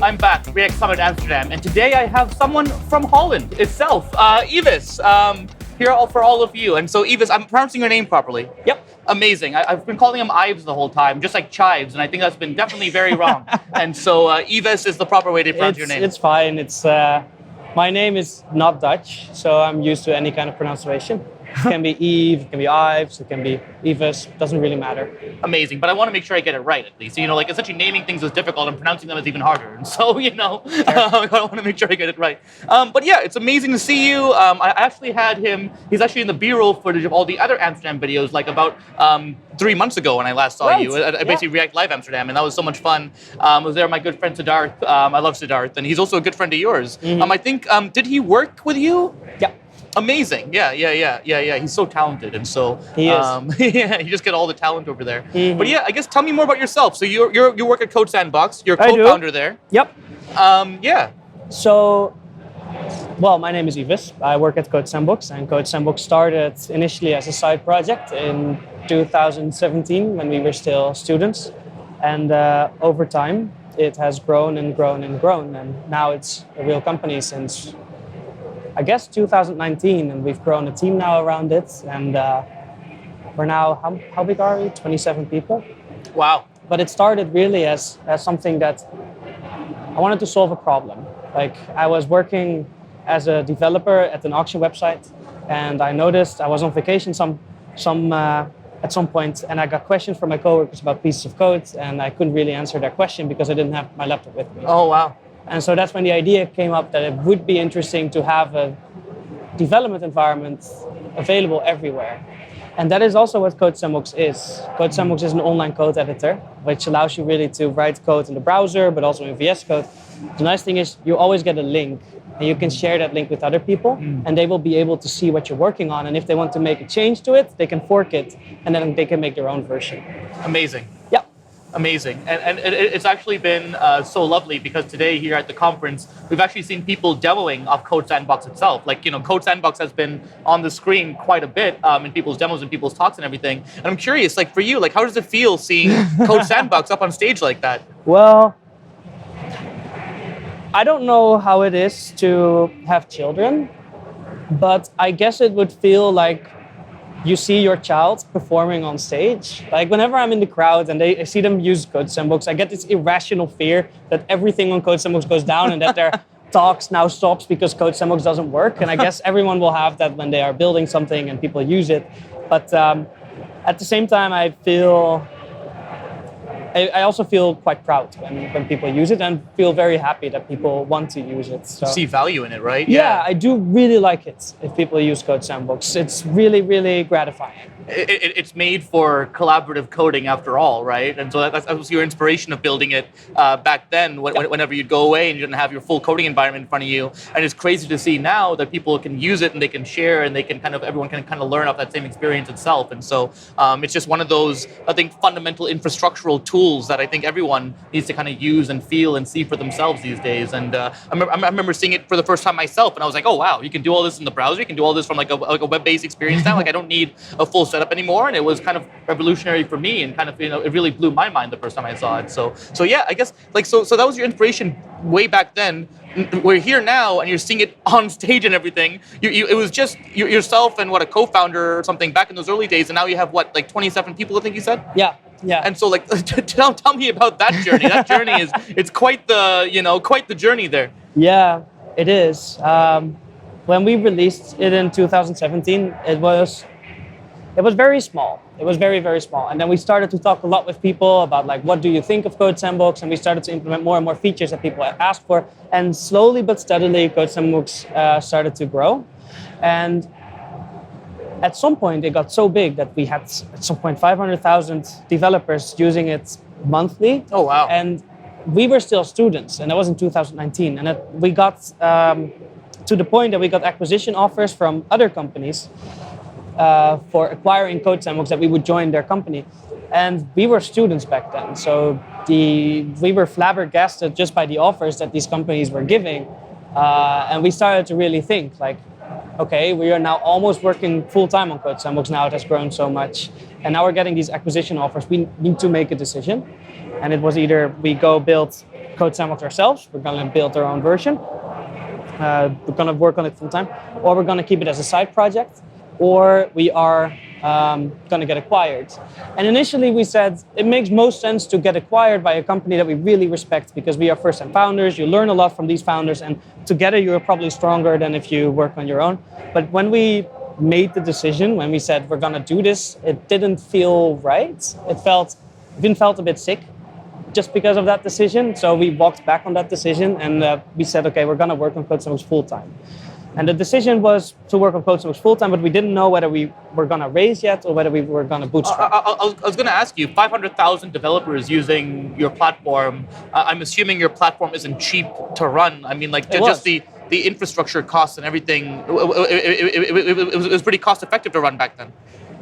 I'm back, React Summit Amsterdam, and today I have someone from Holland itself, Ives, here for all of you. And so, Ives, I'm pronouncing your name properly. Yep. Amazing. I've been calling him Ives the whole time, just like chives, and I think that's been definitely very wrong. And so, Ives is the proper way to pronounce your name. It's fine. My name is not Dutch, so I'm used to any kind of pronunciation. It can be Yves, it can be Ives, it can be Ives, doesn't really matter. Amazing, but I want to make sure I get it right at least. Like essentially naming things is difficult and pronouncing them is even harder. And so, Sure. I want to make sure I get it right. But yeah, it's amazing to see you. I actually had him, he's actually in the B-roll footage of all the other Amsterdam videos, like about 3 months ago when I last saw you at basically React Live Amsterdam, and that was so much fun. I was there with my good friend Siddharth. I love Siddharth, and he's also a good friend of yours. Mm-hmm. I think, did he work with you? Yeah. Amazing. Yeah. He's so talented. And so he is. Yeah, you just get all the talent over there. Mm-hmm. But yeah, I guess tell me more about yourself. So you work at CodeSandbox. You're a co-founder there. Yep. Yeah. So, well, my name is Ives. I work at CodeSandbox, and CodeSandbox started initially as a side project in 2017 when we were still students. And over time, it has grown and grown and grown. And now it's a real company since, I guess, 2019, and we've grown a team now around it, and we're now, how big are we? 27 people. Wow. But it started really as something that I wanted to solve a problem. Like, I was working as a developer at an auction website, and I noticed I was on vacation at some point, and I got questions from my coworkers about pieces of code, and I couldn't really answer their question because I didn't have my laptop with me. Oh, wow. And so that's when the idea came up that it would be interesting to have a development environment available everywhere. And that is also what CodeSandbox is. CodeSandbox is an online code editor, which allows you really to write code in the browser, but also in VS Code. The nice thing is you always get a link, and you can share that link with other people, and they will be able to see what you're working on. And if they want to make a change to it, they can fork it, and then they can make their own version. Amazing. Yeah. Amazing. And it's actually been so lovely because today here at the conference, we've actually seen people demoing off CodeSandbox itself. Like, CodeSandbox has been on the screen quite a bit in people's demos and people's talks and everything. And I'm curious, like for you, like how does it feel seeing CodeSandbox up on stage like that? Well, I don't know how it is to have children, but I guess it would feel like you see your child performing on stage. Like whenever I'm in the crowd and I see them use CodeSandbox, I get this irrational fear that everything on CodeSandbox goes down and that their talks now stops because CodeSandbox doesn't work. And I guess everyone will have that when they are building something and people use it. But at the same time, I also feel quite proud when people use it and feel very happy that people want to use it. So, see value in it, right? Yeah, I do really like it if people use CodeSandbox. It's really, really gratifying. It's made for collaborative coding after all, right? And so that was your inspiration of building it back then whenever you'd go away and you didn't have your full coding environment in front of you. And it's crazy to see now that people can use it and they can share and they can everyone can kind of learn off that same experience itself. And so it's just one of those, I think, fundamental infrastructural tools that I think everyone needs to kind of use and feel and see for themselves these days. And I remember seeing it for the first time myself, and I was like, oh wow, you can do all this in the browser, you can do all this from like a web-based experience now. Like I don't need a full setup anymore, and it was kind of revolutionary for me, and kind of it really blew my mind the first time I saw it. So yeah, I guess so that was your inspiration way back then. We're here now, and you're seeing it on stage and everything. It was just yourself and a co-founder or something back in those early days, and now you have like 27 people, I think you said. Yeah. And so like tell me about that journey. That journey it's quite the journey there. Yeah, it is. When we released it in 2017, it was very small. It was very, very small. And then we started to talk a lot with people about like, what do you think of CodeSandbox? And we started to implement more and more features that people asked for. And slowly but steadily, CodeSandbox started to grow. And at some point, it got so big that we had, at some point, 500,000 developers using it monthly. Oh, wow. And we were still students, and that was in 2019. And we got to the point that we got acquisition offers from other companies for acquiring CodeSandbox that we would join their company. And we were students back then, so we were flabbergasted just by the offers that these companies were giving. And we started to really think, like, okay, we are now almost working full time on CodeSandbox. Now it has grown so much, and now we're getting these acquisition offers. We need to make a decision, and it was either we go build CodeSandbox ourselves, we're going to build our own version, we're going to work on it full time, or we're going to keep it as a side project, or we are going to get acquired. And initially we said it makes most sense to get acquired by a company that we really respect, because we are first-time founders. You learn a lot from these founders, and together you're probably stronger than if you work on your own. But when we made the decision, when we said we're going to do this, it didn't feel right. It felt a bit sick just because of that decision. So we walked back on that decision, and we said, okay, we're going to work on CodeSandbox full time. And the decision was to work on CodeSandbox full time, but we didn't know whether we were going to raise yet or whether we were going to bootstrap. I was going to ask you, 500,000 developers using your platform. I'm assuming your platform isn't cheap to run. I mean, like just the infrastructure costs and everything. It was pretty cost effective to run back then.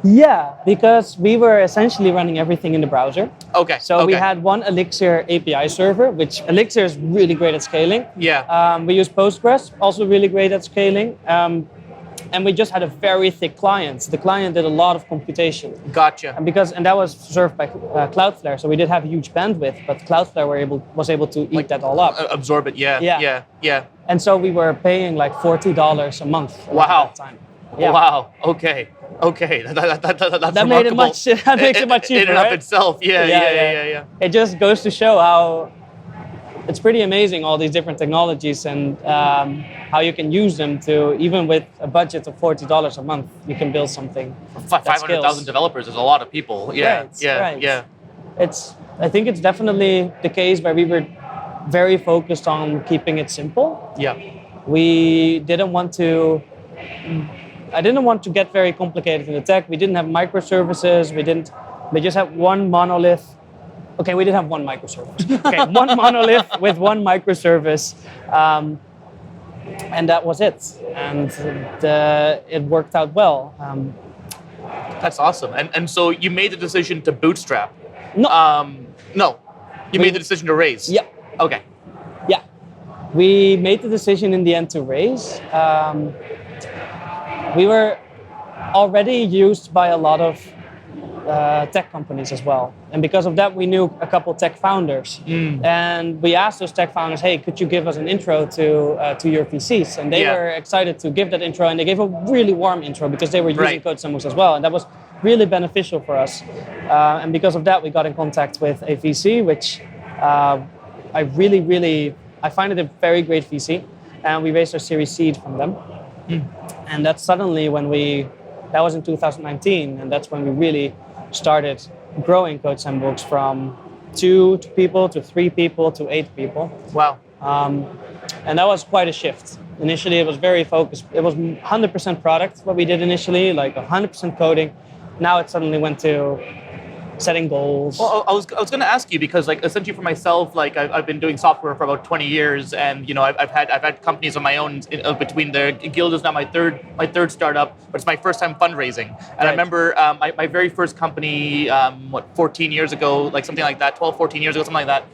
Yeah, because we were essentially running everything in the browser. Okay. So we had one Elixir API server, which Elixir is really great at scaling. Yeah. We use Postgres, also really great at scaling. And we just had a very thick client. The client did a lot of computation. Gotcha. And that was served by Cloudflare, so we did have a huge bandwidth, but Cloudflare was able to eat that all up. Absorb it. Yeah. And so we were paying like $40 a month. Wow. At that time. Yeah. Wow. Okay. That's that made it much. That makes it much cheaper, in and right? of itself. Yeah. It just goes to show how it's pretty amazing, all these different technologies, and how you can use them to, even with a budget of $40 a month, you can build something. 500,000 developers is a lot of people. Yeah. Right. I think it's definitely the case where we were very focused on keeping it simple. Yeah. I didn't want to get very complicated in the tech. We didn't have microservices. We just had one monolith. Okay, we did have one microservice. Okay, one monolith with one microservice, and that was it. And it worked out well. That's awesome. And so you made the decision to bootstrap. No. No. You made the decision to raise. Yeah. Okay. Yeah. We made the decision in the end to raise. We were already used by a lot of tech companies as well. And because of that, we knew a couple tech founders. And we asked those tech founders, hey, could you give us an intro to your VCs? And they were excited to give that intro, and they gave a really warm intro because they were using CodeSandbox as well. And that was really beneficial for us. And because of that, we got in contact with a VC, which I find it a very great VC. And we raised our Series Seed from them. And that's suddenly that was in 2019, and that's when we really started growing CodeSandbox from 2 people to 3 people to 8 people. Wow. And that was quite a shift. Initially, it was very focused. It was 100% product, what we did initially, like 100% coding. Now it suddenly went to setting goals. Well, I was going to ask you, because like essentially for myself, like I've been doing software for about 20 years, and I've had companies of my own between the Guild is now my third startup, but it's my first time fundraising. And I remember my very first company 14 years ago, like something like that, 12, 14 years ago, something like that.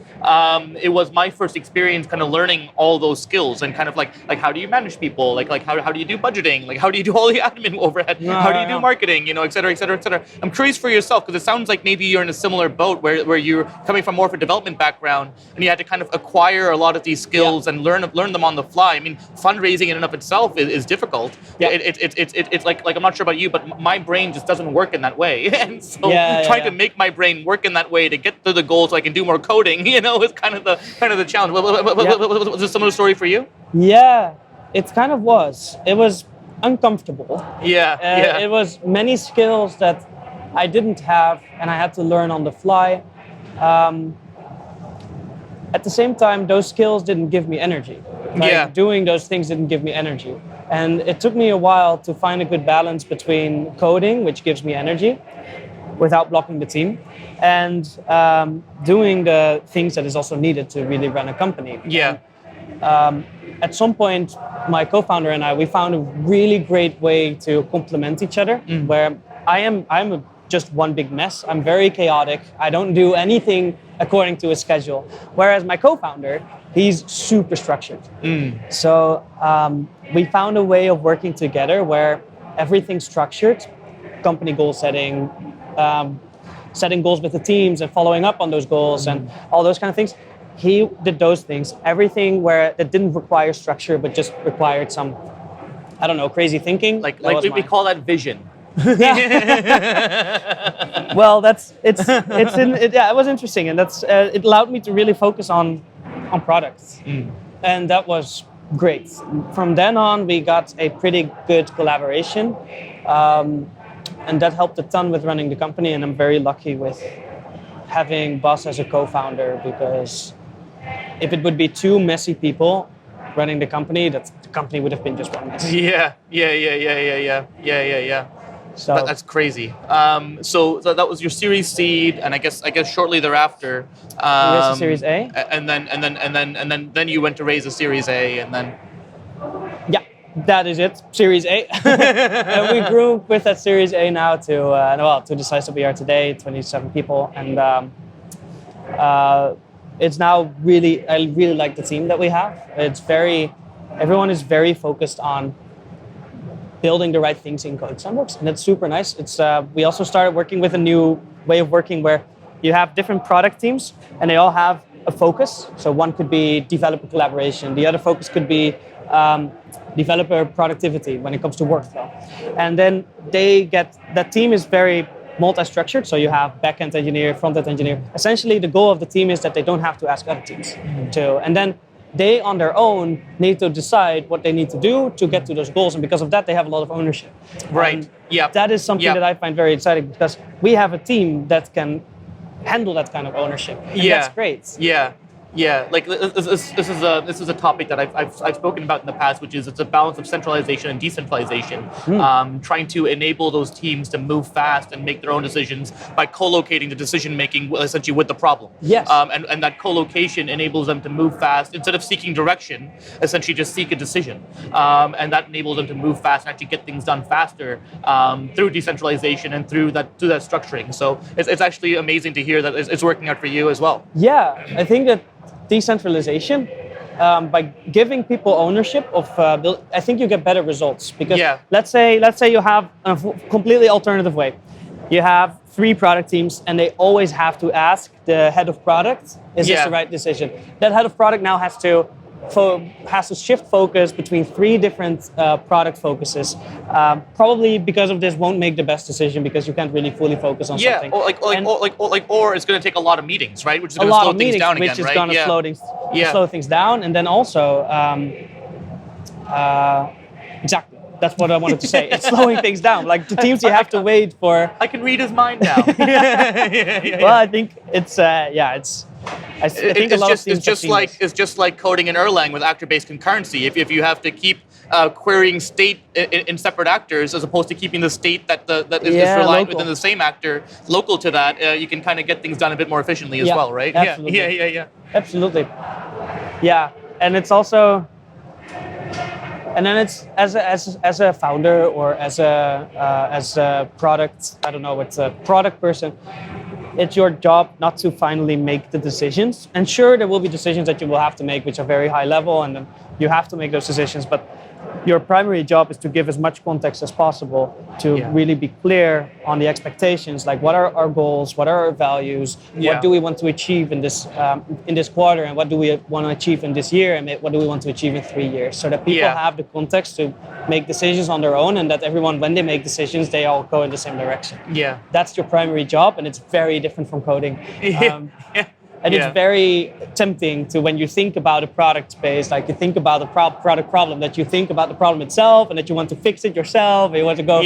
It was my first experience kind of learning all those skills, and kind of like how do you manage people, like how do you do budgeting, like how do you do all the admin overhead, how do you do marketing, et cetera, et cetera, et cetera. I'm curious for yourself, because it sounds like maybe you're in a similar boat where you're coming from more of a development background, and you had to kind of acquire a lot of these skills and learn them on the fly. I mean, fundraising in and of itself is difficult. Yeah. It's like I'm not sure about you, but my brain just doesn't work in that way. And so trying to make my brain work in that way to get to the goal so I can do more coding, is kind of the challenge. Was this a similar story for you? Yeah, it kind of was. It was uncomfortable. It was many skills that I didn't have, and I had to learn on the fly. At the same time, those skills didn't give me energy. Doing those things didn't give me energy. And it took me a while to find a good balance between coding, which gives me energy, without blocking the team, and doing the things that is also needed to really run a company. Yeah. And, at some point, my co-founder and we found a really great way to complement each other, where I'm a just one big mess. I'm very chaotic. I don't do anything according to a schedule. Whereas my co-founder, he's super structured. So we found a way of working together where everything's structured, company goal setting, setting goals with the teams and following up on those goals and all those kind of things. He did those things. Everything where that didn't require structure, but just required some, I don't know, crazy thinking. Like we call that vision. Well, it was interesting, and it allowed me to really focus on products, and that was great. From then on, we got a pretty good collaboration, and that helped a ton with running the company. And I'm very lucky with having Bas as a co-founder, because if it would be two messy people running the company, the company would have been just one mess. Yeah. So That's crazy. So that was your Series Seed, and I guess shortly thereafter, we raised a Series A, and then you went to raise a Series A, and then yeah, that is it, Series A. And we grew with that Series A now to the size that we are today, 27 people, and it's now I really like the team that we have. Everyone is very focused on building the right things in CodeSandbox, and that's super nice. We also started working with a new way of working where you have different product teams and they all have a focus. So one could be developer collaboration, the other focus could be developer productivity when it comes to workflow. And then that team is very multi-structured, so you have back-end engineer, front-end engineer. Essentially, the goal of the team is that they don't have to ask other teams to, and then they on their own need to decide what they need to do to get to those goals, and because of that, they have a lot of ownership. Right. Yeah. That is something that I find very exciting, because we have a team that can handle that kind of ownership. And that's great. Yeah, like this is a topic that I've spoken about in the past, which is it's a balance of centralization and decentralization, trying to enable those teams to move fast and make their own decisions by co-locating the decision making essentially with the problem. Yes. And that co-location enables them to move fast instead of seeking direction, essentially just seek a decision, and that enables them to move fast and actually get things done faster through decentralization and through that structuring. So it's actually amazing to hear that it's working out for you as well. Yeah, I think that decentralization, by giving people ownership of I think you get better results, because let's say you have a completely alternative way. You have 3 product teams and they always have to ask the head of product, is this the right decision? That head of product now has to shift focus between 3 different product focuses. Probably because of this won't make the best decision, because you can't really fully focus on something. Or it's going to take a lot of meetings, right? Which is going to slow things down again, right? Which is going to slow things down, and then also exactly. That's what I wanted to say. It's slowing things down. Like the teams, you have to wait for. I can read his mind now. Well, I think it's I think a lot of teams it's just like coding in Erlang with actor-based concurrency. If you have to keep querying state in separate actors as opposed to keeping the state that is reliant within the same actor local to that, you can kind of get things done a bit more efficiently as well, right? Absolutely. Yeah. Absolutely. Yeah, and it's also. And then it's as a founder or as a product, I don't know, it's a product person, it's your job not to finally make the decisions. And sure, there will be decisions that you will have to make which are very high level, and then you have to make those decisions. But your primary job is to give as much context as possible to really be clear on the expectations, like what are our goals, what are our values, what do we want to achieve in this quarter, and what do we want to achieve in this year, and what do we want to achieve in 3 years, so that people have the context to make decisions on their own, and that everyone, when they make decisions, they all go in the same direction. Yeah, that's your primary job, and it's very different from coding. And it's very tempting to, when you think about a product space, like you think about the product problem, that you think about the problem itself and that you want to fix it yourself, and you want to go.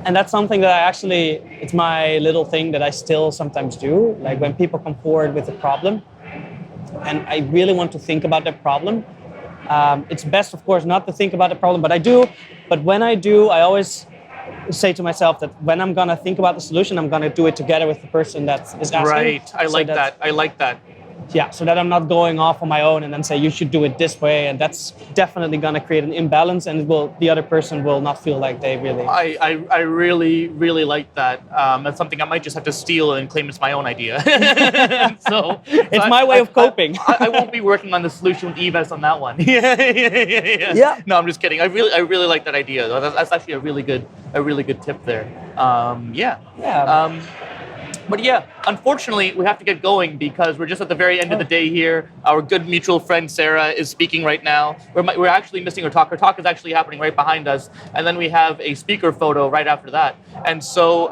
And that's something that it's my little thing that I still sometimes do. Like when people come forward with a problem and I really want to think about that problem, it's best, of course, not to think about the problem, but I do. But when I do, I always say to myself that when I'm going to think about the solution, I'm going to do it together with the person that is asking. Right. I like that. Yeah, so that I'm not going off on my own and then say you should do it this way, and that's definitely going to create an imbalance, and the other person will not feel like they really. I really like that. That's something I might just have to steal and claim it's my own idea. so it's my way of coping. I won't be working on the solution with Ives on that one. Yeah. No, I'm just kidding. I really like that idea. That's actually a really good tip there. Yeah. But yeah, unfortunately, we have to get going because we're just at the very end of the day here. Our good mutual friend Sarah is speaking right now. We're actually missing her talk. Her talk is actually happening right behind us. And then we have a speaker photo right after that. And so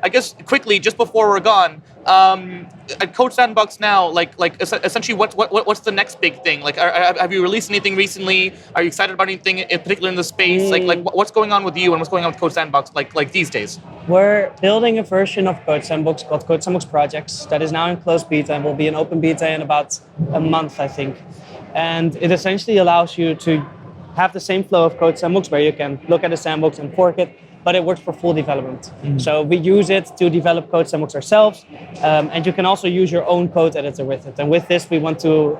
I guess quickly, just before we're gone, at CodeSandbox now, like essentially what's the next big thing? Like, have you released anything recently? Are you excited about anything in particular in the space? Like what's going on with you and what's going on with CodeSandbox like these days? We're building a version of CodeSandbox called CodeSandbox Projects that is now in closed beta and will be in open beta in about a month, I think. And it essentially allows you to have the same flow of CodeSandbox where you can look at a sandbox and fork it, but it works for full development. So we use it to develop CodeSandbox ourselves, and you can also use your own code editor with it. And with this, we want to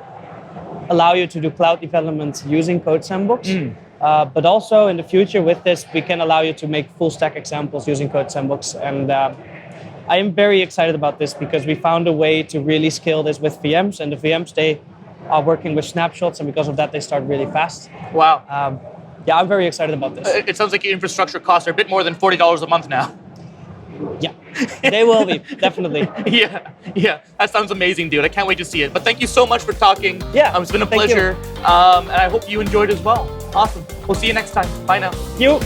allow you to do cloud development using CodeSandbox. But also in the future with this, we can allow you to make full stack examples using CodeSandbox. And I am very excited about this because we found a way to really scale this with VMs. And the VMs, they are working with snapshots. And because of that, they start really fast. Wow. Yeah, I'm very excited about this. It sounds like your infrastructure costs are a bit more than $40 a month now. Yeah, they will be, definitely. Yeah, that sounds amazing, dude. I can't wait to see it. But thank you so much for talking. Yeah, it's been a pleasure. And I hope you enjoyed as well. Awesome. We'll see you next time. Bye now. You.